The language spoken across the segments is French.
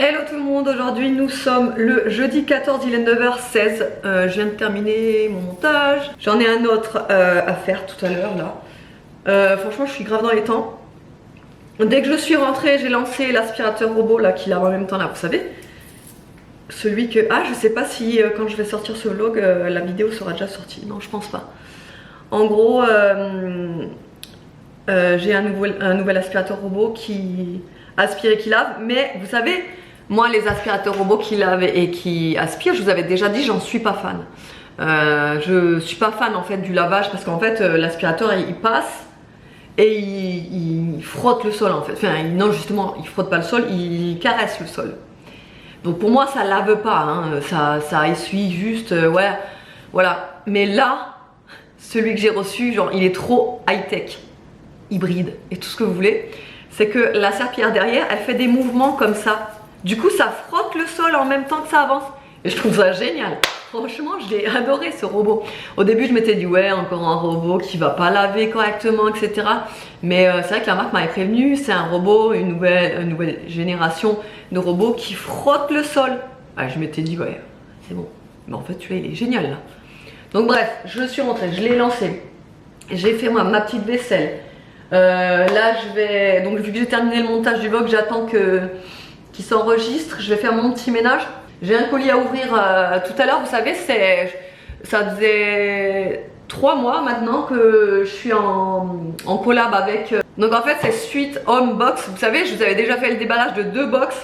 Hello tout le monde, aujourd'hui nous sommes le jeudi 14, il est 9h16. Je viens de terminer mon montage. J'en ai un autre à faire tout à l'heure là. Franchement je suis grave dans les temps. Dès que je suis rentrée, j'ai lancé l'aspirateur robot là qui lave en même temps là, vous savez. Celui que... Ah je sais pas si quand je vais sortir ce vlog, la vidéo sera déjà sortie. Non je pense pas. En gros, j'ai un nouvel aspirateur robot qui aspire et qui lave. Mais vous savez... Moi, les aspirateurs robots qui lavent et qui aspirent, je vous avais déjà dit, j'en suis pas fan. Je suis pas fan en fait du lavage parce qu'en fait, l'aspirateur il passe et il frotte le sol en fait. Enfin, non, justement, il frotte pas le sol, il caresse le sol. Donc pour moi, ça lave pas, hein, ça essuie juste, ouais, voilà. Mais là, celui que j'ai reçu, genre, il est trop high-tech, hybride et tout ce que vous voulez. C'est que la serpillière derrière, elle fait des mouvements comme ça. Du coup ça frotte le sol en même temps que ça avance. Et je trouve ça génial. Franchement je l'ai adoré ce robot. Au début je m'étais dit ouais encore un robot qui va pas laver correctement etc. Mais c'est vrai que la marque m'avait prévenu. C'est un robot, une nouvelle génération de robots qui frottent le sol. Ah, je m'étais dit ouais c'est bon. Mais en fait tu vois il est génial là. Donc bref je suis rentrée, je l'ai lancé. J'ai fait moi ma petite vaisselle. Là je vais... Donc vu que j'ai terminé le montage du vlog j'attends qui s'enregistre, je vais faire mon petit ménage. J'ai un colis à ouvrir tout à l'heure, vous savez, ça faisait 3 mois maintenant que je suis en collab avec... Donc en fait c'est Sweet Home Box, vous savez, je vous avais déjà fait le déballage de 2 box,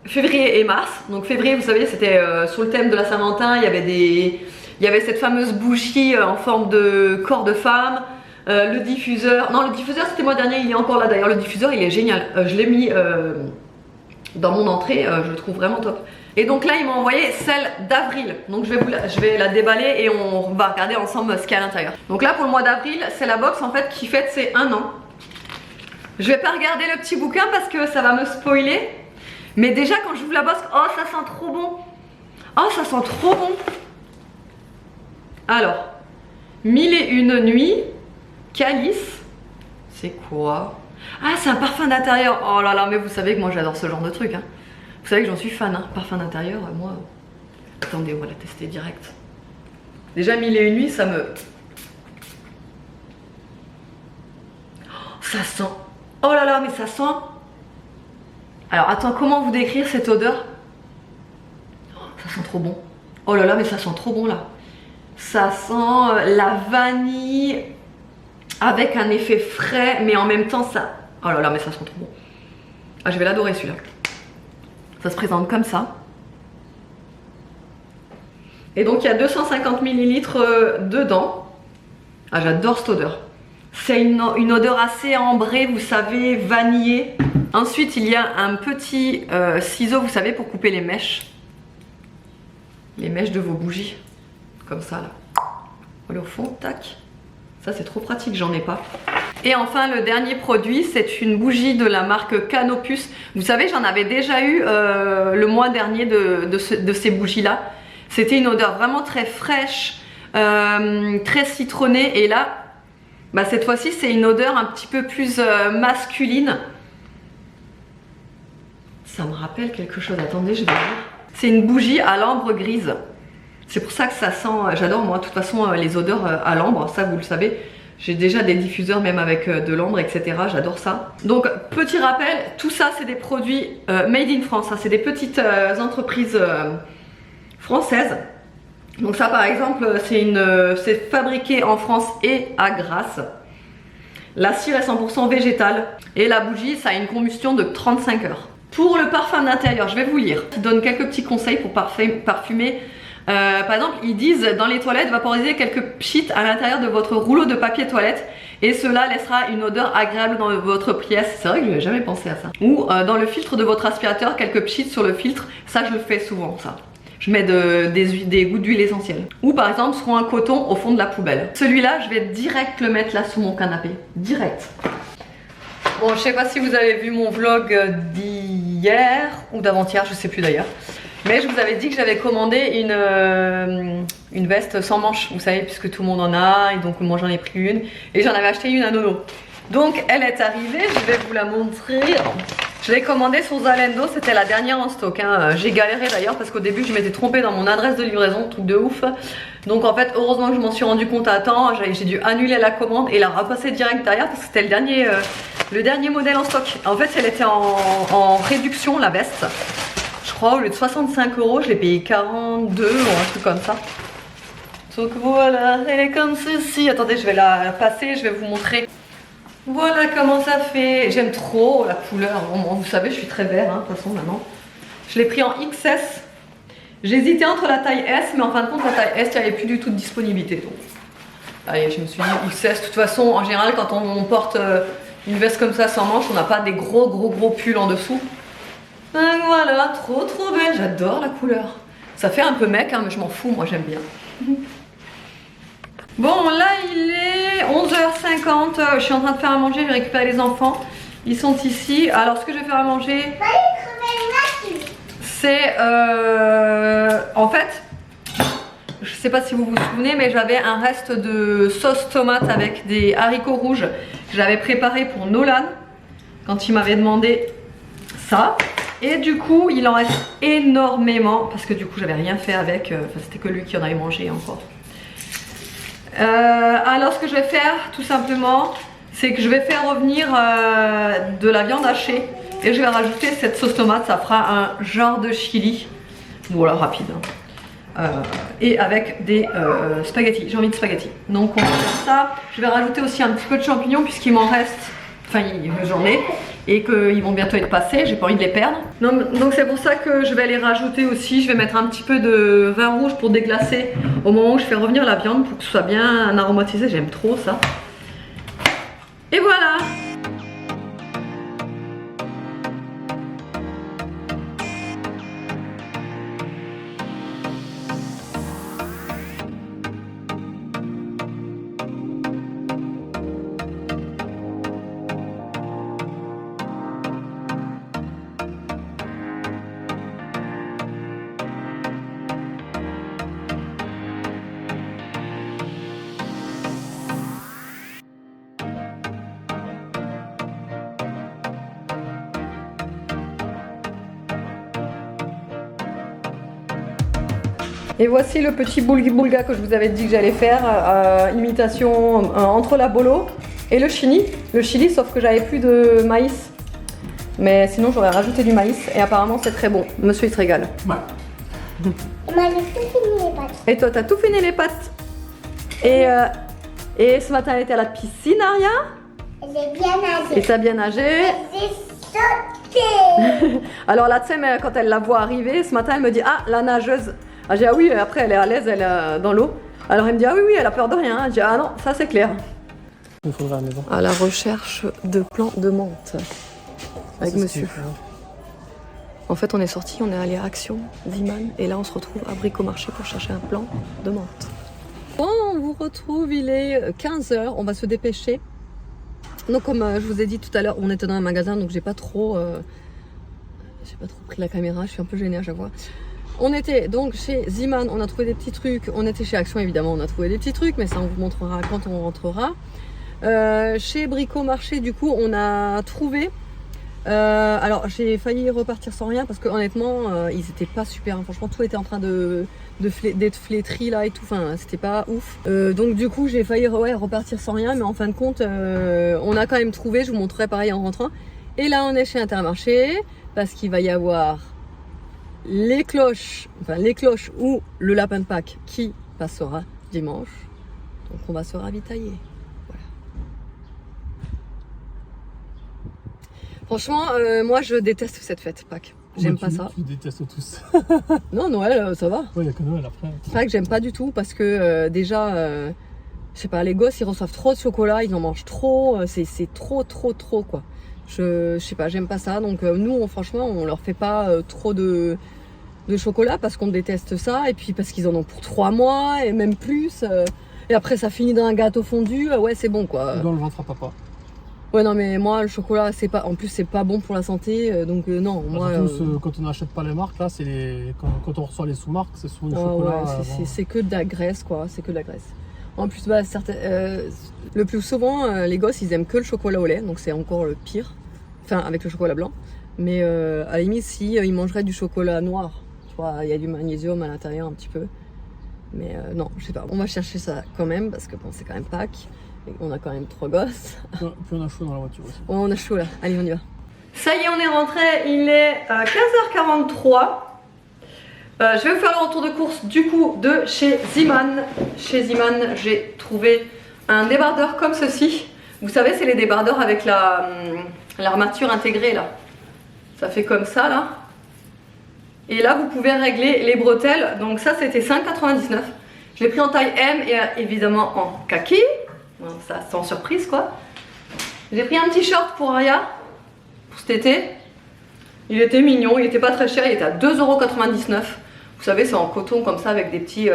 février et mars. Donc février, vous savez, c'était sur le thème de la Saint-Valentin, il y avait cette fameuse bougie en forme de corps de femme. Le diffuseur, non le diffuseur c'était le mois dernier, il est encore là d'ailleurs, le diffuseur il est génial, je l'ai mis dans mon entrée, je le trouve vraiment top. Et donc là il m'a envoyé celle d'avril, donc je vais la déballer et on va regarder ensemble ce qu'il y a à l'intérieur. Donc là pour le mois d'avril c'est la box en fait qui fête ses 1 an. Je vais pas regarder le petit bouquin parce que ça va me spoiler, mais déjà quand j'ouvre la box, oh ça sent trop bon, oh ça sent trop bon. Alors, 1001 nuits. Calice, c'est quoi? Ah c'est un parfum d'intérieur. Oh là là mais vous savez que moi j'adore ce genre de truc hein. Vous savez que j'en suis fan hein. Parfum d'intérieur moi. Attendez on va la tester direct. Déjà 1001 nuits ça me... Oh, ça sent. Oh là là mais ça sent. Alors attends comment vous décrire cette odeur? Oh, ça sent trop bon. Oh là là mais ça sent trop bon là. Ça sent la vanille avec un effet frais mais en même temps ça... Oh là là mais ça sent trop bon. Ah je vais l'adorer celui-là. Ça se présente comme ça. Et donc il y a 250 ml dedans. Ah j'adore cette odeur. C'est une odeur assez ambrée, vous savez, vanillée. Ensuite il y a un petit ciseau, vous savez, pour couper les mèches. Les mèches de vos bougies. Comme ça là. Voilà au fond, tac. Ça c'est trop pratique, j'en ai pas. Et enfin le dernier produit, c'est une bougie de la marque Canopus. Vous savez j'en avais déjà eu le mois dernier de ces bougies là. C'était une odeur vraiment très fraîche, très citronnée. Et là, bah, cette fois-ci c'est une odeur un petit peu plus masculine. Ça me rappelle quelque chose, attendez je vais voir. C'est une bougie à l'ambre grise. C'est pour ça que ça sent, j'adore moi de toute façon les odeurs à l'ambre, ça vous le savez. J'ai déjà des diffuseurs même avec de l'ambre etc, j'adore ça. Donc petit rappel, tout ça c'est des produits made in France, c'est des petites entreprises françaises. Donc ça par exemple c'est fabriqué en France et à Grasse. La cire est 100% végétale et la bougie ça a une combustion de 35 heures. Pour le parfum d'intérieur, je vais vous lire. Je donne quelques petits conseils pour parfumer. Par exemple ils disent dans les toilettes vaporisez quelques pchits à l'intérieur de votre rouleau de papier toilette et cela laissera une odeur agréable dans votre pièce. C'est vrai que je n'avais jamais pensé à ça. Ou dans le filtre de votre aspirateur quelques pchits sur le filtre, ça je le fais souvent ça. Je mets des gouttes d'huile essentielle. Ou par exemple sur un coton au fond de la poubelle. Celui-là je vais direct le mettre là sous mon canapé, direct. Bon je sais pas si vous avez vu mon vlog d'hier ou d'avant-hier, je sais plus d'ailleurs. Mais je vous avais dit que j'avais commandé une veste sans manches, vous savez, puisque tout le monde en a, et donc moi j'en ai pris une. Et j'en avais acheté une à Nono. Donc elle est arrivée, je vais vous la montrer. Je l'ai commandée sur Zalando, c'était la dernière en stock, hein. J'ai galéré d'ailleurs parce qu'au début je m'étais trompée dans mon adresse de livraison, truc de ouf. Donc en fait heureusement que je m'en suis rendu compte à temps, j'ai dû annuler la commande et la repasser direct derrière parce que c'était le dernier modèle en stock. En fait elle était en réduction, la veste. Je crois au lieu de 65 €, je l'ai payé 42 ou un truc comme ça. Donc voilà, elle est comme ceci. Attendez, je vais la passer, je vais vous montrer. Voilà comment ça fait. J'aime trop la couleur. Bon, vous savez, je suis très vert, hein, de toute façon maintenant. Je l'ai pris en XS. J'hésitais entre la taille S, mais en fin de compte, la taille S, il n'y avait plus du tout de disponibilité. Donc, allez, je me suis dit XS. De toute façon, en général, quand on porte une veste comme ça sans manches, on n'a pas des gros pulls en dessous. Donc voilà, trop belle. J'adore la couleur. Ça fait un peu mec, hein, mais je m'en fous, moi j'aime bien. Bon, là il est 11h50, je suis en train de faire à manger, j'ai récupéré les enfants, ils sont ici. Alors ce que je vais faire à manger, c'est en fait, je sais pas si vous vous souvenez, mais j'avais un reste de sauce tomate avec des haricots rouges que j'avais préparé pour Nolan quand il m'avait demandé ça. Et du coup il en reste énormément parce que du coup j'avais rien fait avec, c'était que lui qui en avait mangé encore. Alors ce que je vais faire tout simplement, c'est que je vais faire revenir de la viande hachée et je vais rajouter cette sauce tomate, ça fera un genre de chili, voilà, rapide, hein. Et avec des spaghettis, j'ai envie de spaghettis, donc on va faire ça. Je vais rajouter aussi un petit peu de champignons puisqu'il m'en reste, enfin j'en ai, et qu'ils vont bientôt être passés, j'ai pas envie de les perdre. Donc c'est pour ça que je vais les rajouter aussi. Je vais mettre un petit peu de vin rouge pour déglacer au moment où je fais revenir la viande pour que ce soit bien aromatisé, j'aime trop ça. Et voilà. Et voici le petit boulga que je vous avais dit que j'allais faire, imitation entre la bolo et le chili. Le chili, sauf que j'avais plus de maïs. Mais sinon j'aurais rajouté du maïs et apparemment c'est très bon. Monsieur il se régale. Ouais. Moi j'ai tout fini les pâtes. Et toi t'as tout fini les pâtes. Et ce matin elle était à la piscine, Aria. J'ai bien nagé. Et t'as bien nagé. J'ai sauté. Alors la Tsem, quand elle la voit arriver, ce matin elle me dit ah la nageuse. Ah j'ai dit ah oui, après elle est à l'aise, elle est dans l'eau. Alors elle me dit ah oui elle a peur de rien. Je dis ah non ça c'est clair. Il faudra à la maison. À la recherche de plants de menthe avec monsieur. En fait on est sorti, on est allé à Action, Ziman et là on se retrouve à Bricomarché pour chercher un plant de menthe. Bon on vous retrouve, il est 15 h, on va se dépêcher. Donc comme je vous ai dit tout à l'heure, on était dans un magasin donc j'ai pas trop pris la caméra, je suis un peu gênée à chaque fois. On était donc chez Ziman, on a trouvé des petits trucs. On était chez Action évidemment, on a trouvé des petits trucs, mais ça on vous montrera quand on rentrera. Chez Bricomarché du coup on a trouvé. Alors j'ai failli repartir sans rien parce que honnêtement ils étaient pas super. Hein. Franchement tout était en train d'être flétri là et tout. Enfin c'était pas ouf. Donc du coup j'ai failli repartir sans rien, mais en fin de compte on a quand même trouvé. Je vous montrerai pareil en rentrant. Et là on est chez Intermarché parce qu'il va y avoir les cloches ou le lapin de Pâques qui passera dimanche. Donc on va se ravitailler. Voilà. Franchement, moi je déteste cette fête Pâques. J'aime pas ça. Tu détestes tous. Non, Noël, ça va. Ouais, il n'y a que Noël après. Pâques, j'aime pas du tout parce que déjà, je sais pas, les gosses ils reçoivent trop de chocolat, ils en mangent trop, c'est trop quoi. Je sais pas, j'aime pas ça. Donc nous, franchement, on leur fait pas trop de chocolat parce qu'on déteste ça. Et puis parce qu'ils en ont pour 3 mois et même plus. Et après, ça finit dans un gâteau fondu. Ouais, c'est bon quoi. Dans le ventre à papa. Ouais, non, mais moi, le chocolat, c'est pas. En plus, c'est pas bon pour la santé. Donc non, moi. Quand on n'achète pas les marques, là, c'est les. Quand on reçoit les sous-marques, c'est souvent du chocolat. Ouais, c'est que de la graisse quoi. C'est que de la graisse. En plus, bah, le plus souvent, les gosses, ils aiment que le chocolat au lait, donc c'est encore le pire. Enfin, avec le chocolat blanc. Mais à la limite, si ils mangeraient du chocolat noir, tu vois, il y a du magnésium à l'intérieur un petit peu. Mais non, je sais pas. On va chercher ça quand même, parce que bon, c'est quand même Pâques. Et on a quand même 3 gosses. Puis on a chaud dans la voiture aussi. Ouais, on a chaud là. Allez, on y va. Ça y est, on est rentré. Il est 15h43. Je vais vous faire le retour de course du coup de chez Ziman. Chez Ziman, j'ai trouvé un débardeur comme ceci. Vous savez, c'est les débardeurs avec l'armature intégrée là. Ça fait comme ça là. Et là, vous pouvez régler les bretelles. Donc ça, c'était 5,99. Je l'ai pris en taille M et évidemment en kaki. Bon, ça, sans surprise quoi. J'ai pris un t-shirt pour Aya pour cet été. Il était mignon, il était pas très cher, il était à 2,99 €. Vous savez, c'est en coton comme ça avec des petits...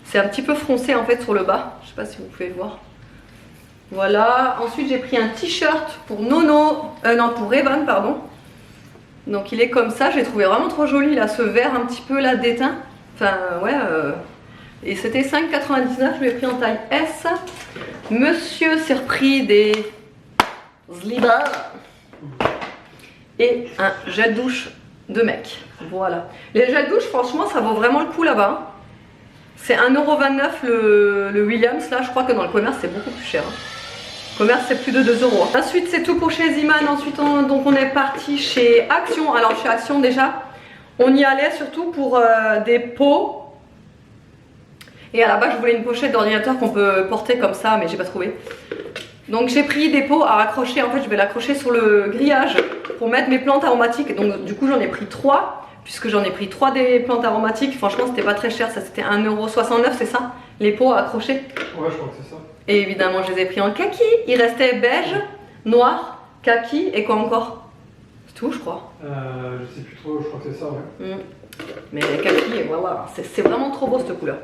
C'est un petit peu froncé en fait sur le bas. Je sais pas si vous pouvez voir. Voilà. Ensuite, j'ai pris un t-shirt pour Nono. Non, pour Evan, pardon. Donc il est comme ça. Je l'ai trouvé vraiment trop joli là, ce vert un petit peu là d'étain. Enfin, ouais. Et c'était 5,99 €. Je l'ai pris en taille S. Monsieur s'est repris des Sliba et un gel douche de mec. Voilà. Les gels douche, franchement, ça vaut vraiment le coup là-bas. C'est 1,29 € le Williams. Là, je crois que dans le commerce, c'est beaucoup plus cher. Commerce, c'est plus de 2 €. Ensuite, c'est tout pour chez Ziman. Ensuite, donc on est parti chez Action. Alors, chez Action, déjà, on y allait surtout pour des pots. Et à la base, je voulais une pochette d'ordinateur qu'on peut porter comme ça, mais j'ai pas trouvé. Donc j'ai pris des pots à raccrocher, en fait je vais l'accrocher sur le grillage pour mettre mes plantes aromatiques. Donc du coup j'en ai pris 3, puisque j'en ai pris 3 des plantes aromatiques. Franchement c'était pas très cher, ça c'était 1,69 €, c'est ça? Les pots à accrocher. Ouais, je crois que c'est ça. Et évidemment je les ai pris en kaki. Il restait beige, noir, kaki et quoi encore? C'est tout je crois. Je sais plus trop, je crois que c'est ça, ouais. Mais kaki, voilà, c'est vraiment trop beau cette couleur.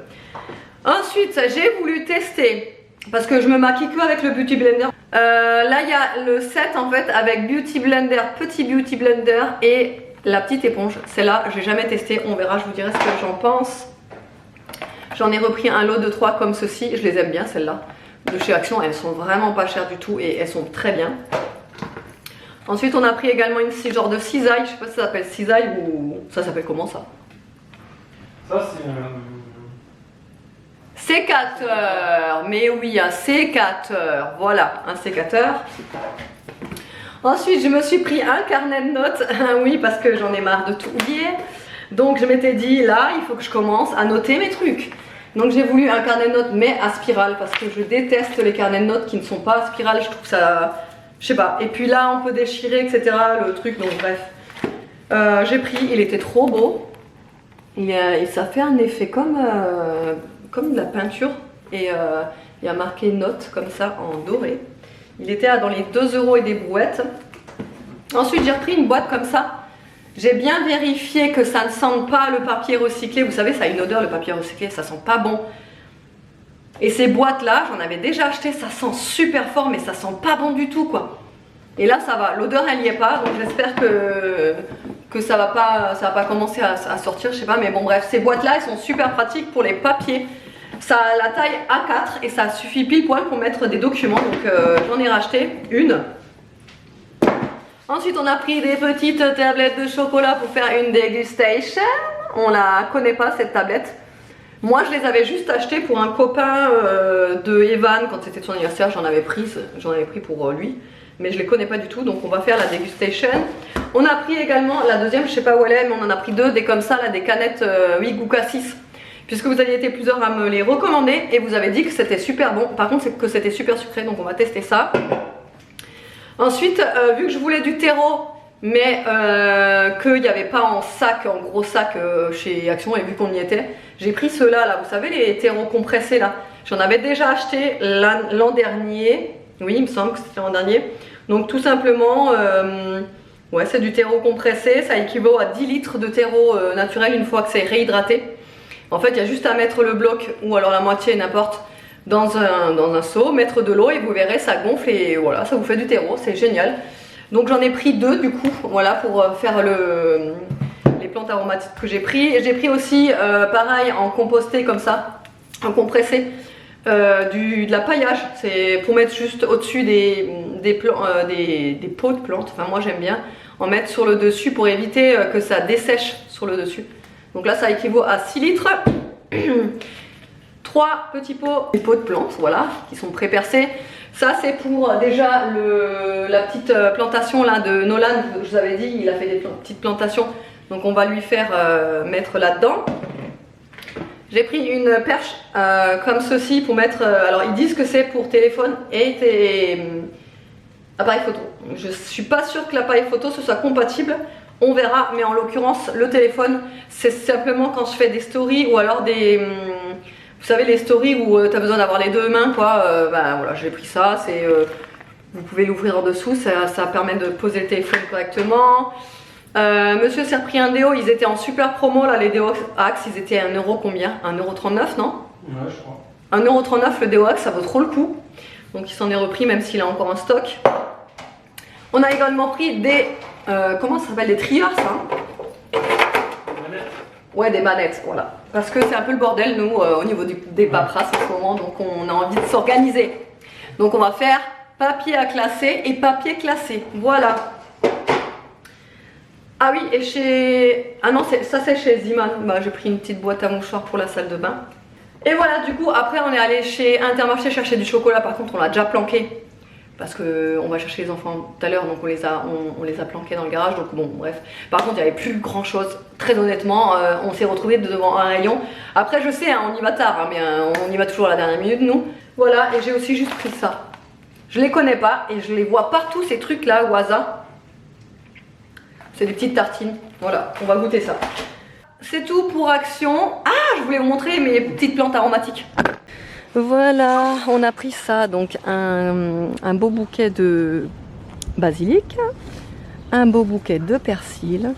Ensuite j'ai voulu tester... Parce que je me maquille que avec le Beauty Blender. Là il y a le set en fait avec Beauty Blender, petit Beauty Blender et la petite éponge. Celle-là j'ai jamais testé, on verra, je vous dirai ce que j'en pense. J'en ai repris un lot de 3 comme ceci, je les aime bien celles-là. De chez Action, elles sont vraiment pas chères du tout et elles sont très bien. Ensuite on a pris également une genre de cisaille, je sais pas si ça s'appelle cisaille ou... Ça s'appelle comment ça? Ça c'est sécateur, mais oui, un sécateur, voilà, un sécateur. Ensuite, je me suis pris un carnet de notes, oui, parce que j'en ai marre de tout oublier. Donc, je m'étais dit, là, il faut que je commence à noter mes trucs. Donc, j'ai voulu un carnet de notes, mais à spirale, parce que je déteste les carnets de notes qui ne sont pas à spirale. Je trouve ça, je sais pas. Et puis là, on peut déchirer, etc. Le truc, donc bref. J'ai pris, il était trop beau. Et ça fait un effet comme de la peinture et il y a marqué notes comme ça en doré. Il était dans les 2 € et des brouettes. Ensuite j'ai repris une boîte comme ça. J'ai bien vérifié que ça ne sente pas le papier recyclé. Vous savez, ça a une odeur le papier recyclé, ça sent pas bon. Et ces boîtes là, j'en avais déjà acheté, ça sent super fort mais ça sent pas bon du tout quoi. Et là ça va, l'odeur elle y est pas, donc j'espère que ça va pas commencer à sortir, je sais pas, mais bon bref, ces boîtes là elles sont super pratiques pour les papiers. Ça a la taille A4 et ça suffit pile poil pour mettre des documents, donc j'en ai racheté une. Ensuite on a pris des petites tablettes de chocolat pour faire une dégustation. On la connaît pas cette tablette. Moi je les avais juste achetées pour un copain de Evan quand c'était son anniversaire, j'en avais pris pour lui. Mais je les connais pas du tout, donc on va faire la dégustation. On a pris également la deuxième, je sais pas où elle est, mais on en a pris 2, des comme ça, là, des canettes Wigu Cassis. Puisque vous aviez été plusieurs à me les recommander et vous avez dit que c'était super bon. Par contre, c'est que c'était super sucré, donc on va tester ça. Ensuite, vu que je voulais du terreau, mais qu'il n'y avait pas en sac, en gros sac chez Action, et vu qu'on y était, j'ai pris ceux-là, là, vous savez, les terreaux compressés là. J'en avais déjà acheté l'an dernier. Oui, il me semble que c'était l'an dernier. Donc tout simplement, ouais, c'est du terreau compressé. Ça équivaut à 10 litres de terreau naturel une fois que c'est réhydraté. En fait, il y a juste à mettre le bloc ou alors la moitié, n'importe, dans un seau, mettre de l'eau et vous verrez, ça gonfle et voilà, ça vous fait du terreau. C'est génial. Donc j'en ai pris 2 du coup, voilà, pour faire les plantes aromatiques que j'ai pris. Et j'ai pris aussi, pareil, en composté comme ça. un compressé, de la paillage. C'est pour mettre juste au-dessus des pots de plantes. Enfin, moi j'aime bien en mettre sur le dessus pour éviter que ça dessèche sur le dessus. Donc là, ça équivaut à 6 litres. 3 petits pots, des pots de plantes, voilà, qui sont pré-percés. Ça, c'est pour déjà la petite plantation là de Nolan. Je vous avais dit, il a fait des petites plantations. Donc on va lui faire mettre là-dedans. J'ai pris une perche comme ceci pour mettre... alors ils disent que c'est pour téléphone et appareil photo. Je suis pas sûre que l'appareil photo ce soit compatible. On verra, mais en l'occurrence le téléphone c'est simplement quand je fais des stories ou alors des... vous savez les stories où tu as besoin d'avoir les deux mains quoi. Ben, voilà, j'ai pris ça. Vous pouvez l'ouvrir en dessous, ça permet de poser le téléphone correctement. Monsieur s'est repris un déo, ils étaient en super promo là, les déo Axe, ils étaient à 1€ combien? 1,39€ non? Ouais, je crois. 1,39€ le déo Axe, ça vaut trop le coup. Donc il s'en est repris même s'il a encore un stock. On a également pris des... comment ça s'appelle? Des trieurs ça hein? Ouais, des manettes, voilà. Parce que c'est un peu le bordel nous au niveau des paperasses en ce moment, donc on a envie de s'organiser. Donc on va faire papier à classer et papier classé, voilà. Ah oui, et chez... Ah non, ça c'est chez Ziman. Bah, j'ai pris une petite boîte à mouchoirs pour la salle de bain. Et voilà, du coup, après on est allé chez Intermarché chercher du chocolat. Par contre, on l'a déjà planqué. Parce qu'on va chercher les enfants tout à l'heure, donc on les a planqués dans le garage. Donc bon, bref. Par contre, il n'y avait plus grand chose. Très honnêtement, on s'est retrouvés devant un rayon. Après, je sais, hein, on y va tard, hein, mais on y va toujours à la dernière minute, nous. Voilà, et j'ai aussi juste pris ça. Je les connais pas et je les vois partout, ces trucs-là, au hasard. C'est des petites tartines. Voilà, on va goûter ça. C'est tout pour Action. Ah, je voulais vous montrer mes petites plantes aromatiques. Voilà, on a pris ça. Donc un beau bouquet de basilic, un beau bouquet de persil,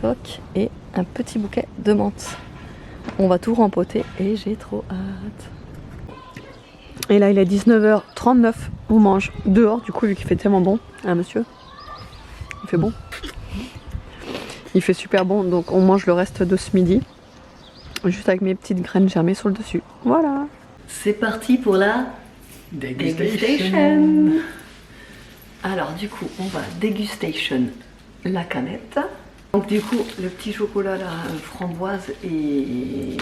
toc, et un petit bouquet de menthe. On va tout rempoter et j'ai trop hâte. Et là, il est 19h39. On mange dehors, du coup, vu qu'il fait tellement bon. Hein, monsieur ? Il fait bon. Il fait super bon, donc on mange le reste de ce midi. Juste avec mes petites graines germées sur le dessus. Voilà. C'est parti pour la dégustation. Alors du coup, on va dégustation la canette. Donc du coup, le petit chocolat là, framboise et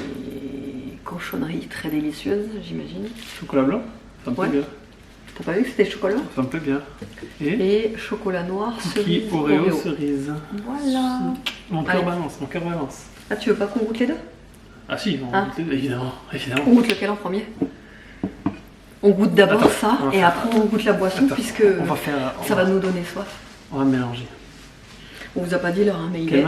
cochonnerie très délicieuse, j'imagine. Chocolat blanc? Ça me plaît bien. T'as pas vu que c'était chocolat? Ça me plaît bien. Et chocolat noir, cookie Oreo cerise. Voilà. Mon cœur balance, mon cœur balance. Ah, tu veux pas qu'on goûte les deux? Ah si, on goûte les deux, évidemment. On goûte lequel en premier? On goûte d'abord ça et après on goûte la boisson puisque ça va nous donner soif. On va mélanger. On vous a pas dit l'heure, hein, mais il est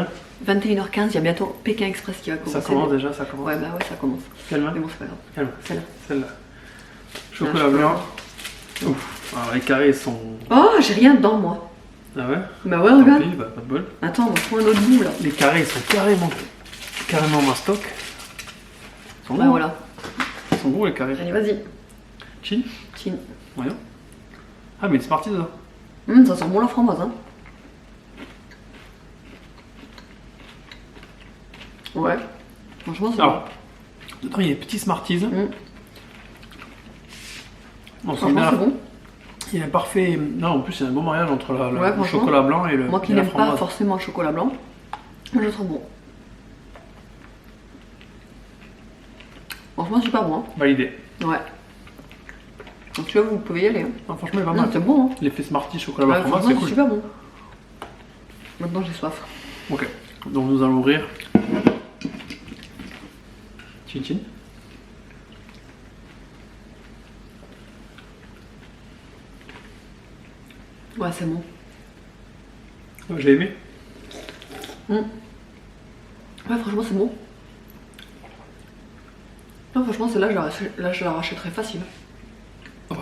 21h15, il y a bientôt Pékin Express qui va commencer. Ça commence déjà, ça commence. Ouais, bah ouais, ça commence. Quelle main? Mais bon, c'est pas grave. Quelle main? Celle-là. Celle-là. Chocolat blanc. Ouf. Alors les carrés sont... Oh, j'ai rien dedans moi. Ah ouais? Bah ouais, regarde. Pis, bah, pas de bol. Attends, on prend un autre bout là. Les carrés ils sont carrément mastoc. Ils sont Bah bons. voilà. Ils sont bons les carrés. Allez, vas-y. Chin. Chin. Voyons. Ah mais c'est parti dedans. Ça sent bon la framboise, hein. Ouais. Franchement, c'est bon. Alors, dedans il y a des petits Smarties. On Franchement, c'est bon. Il y a un parfait... Non, en plus, il y a un bon mariage entre le franchement, chocolat blanc et le moi qui n'aime pas forcément le chocolat blanc, je le trouve bon. Franchement, super bon. Hein. Validé. Ouais. Donc, tu vois, vous pouvez y aller. Hein. Non, franchement, il est pas Non, mal. c'est bon. Hein. L'effet Smarties chocolat blanc, Franchement, c'est c'est cool. super bon. Maintenant, j'ai soif. Ok, donc nous allons ouvrir. Chin chin. Ouais, c'est bon. J'ai aimé. Ouais, franchement, c'est bon. Non, franchement, celle-là, je la rachèterais facile.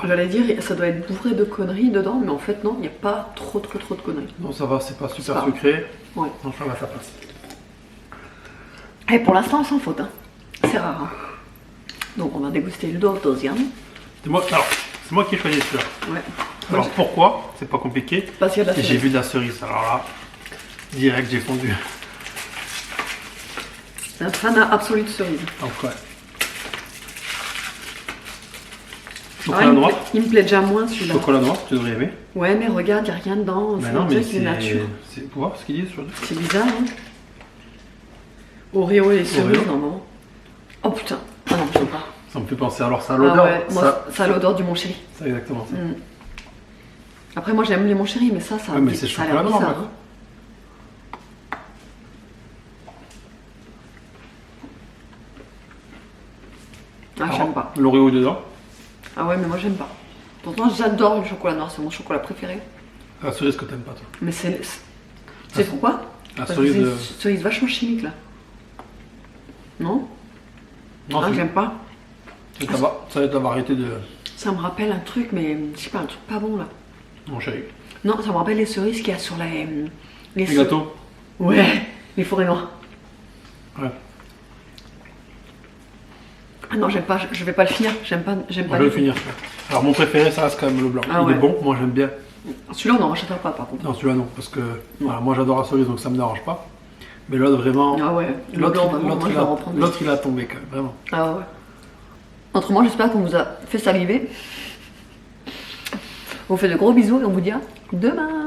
J'allais dire, ça doit être bourré de conneries dedans, mais en fait, non, il n'y a pas trop de conneries. Non, ça va, c'est pas super Ça sucré. Ouais. Non, ça va, ça passe. Et pour l'instant, sans faute, hein. C'est rare. Hein. Donc, on va déguster le deuxième. C'est moi qui ai choisi celui-là. Ouais. Alors pourquoi? C'est pas compliqué. Parce qu'il y a de la J'ai cerise. vu de la cerise. Alors là, direct, j'ai fondu. C'est un fan absolu de cerise. Donc ouais. Chocolat noir. Il me plaît déjà moins celui-là. Chocolat noir, tu devrais aimer. Ouais, mais regarde, il n'y a rien dedans. Mais C'est non, un mais truc de nature. c'est pour voir ce qu'ils disent sur le. C'est bizarre, hein. Oreo et cerises, Oreo. non, non. Oh putain. Ah non, je sais pas. Ça me fait penser, alors ça a Ah l'odeur. ouais, moi, ça a l'odeur du mon chéri. C'est exactement ça. Mm. Après, moi j'aime les mon chéri, mais ça Ouais, mais c'est ça a chocolat l'air noir, bizarre. mec. Hein. Ah, Alors, j'aime pas. L'Oreo dedans. Ah ouais, mais moi j'aime pas. Pourtant, j'adore le chocolat noir, c'est mon chocolat préféré. La cerise que t'aimes pas, toi. Mais c'est pourquoi? La Parce que cerise c'est de. une cerise vachement chimique là. Non? Non, Ah, c'est j'aime pas. ça va être la variété de. Ça me rappelle un truc, mais je sais pas, un truc pas bon là. Mon chéri. Non, ça me rappelle les cerises qu'il y a sur Les gâteaux. Ouais, les forêts noires. Ouais. Ah non, j'aime pas, je vais pas le finir. J'aime pas Moi, je du vais le tout. finir. Alors, mon préféré, ça reste quand même le blanc. Ah Il ouais. est bon, moi j'aime bien. Celui-là, on n'en rachètera pas par contre. Non, celui-là non, parce que voilà, moi j'adore la cerise donc ça me dérange pas. Mais l'autre vraiment. Ah ouais, le blanc, vraiment, moi je vais en reprendre. L'autre il a tombé quand même, vraiment. Ah ouais. Autrement, j'espère qu'on vous a fait saliver. On vous fait de gros bisous et on vous dit à demain.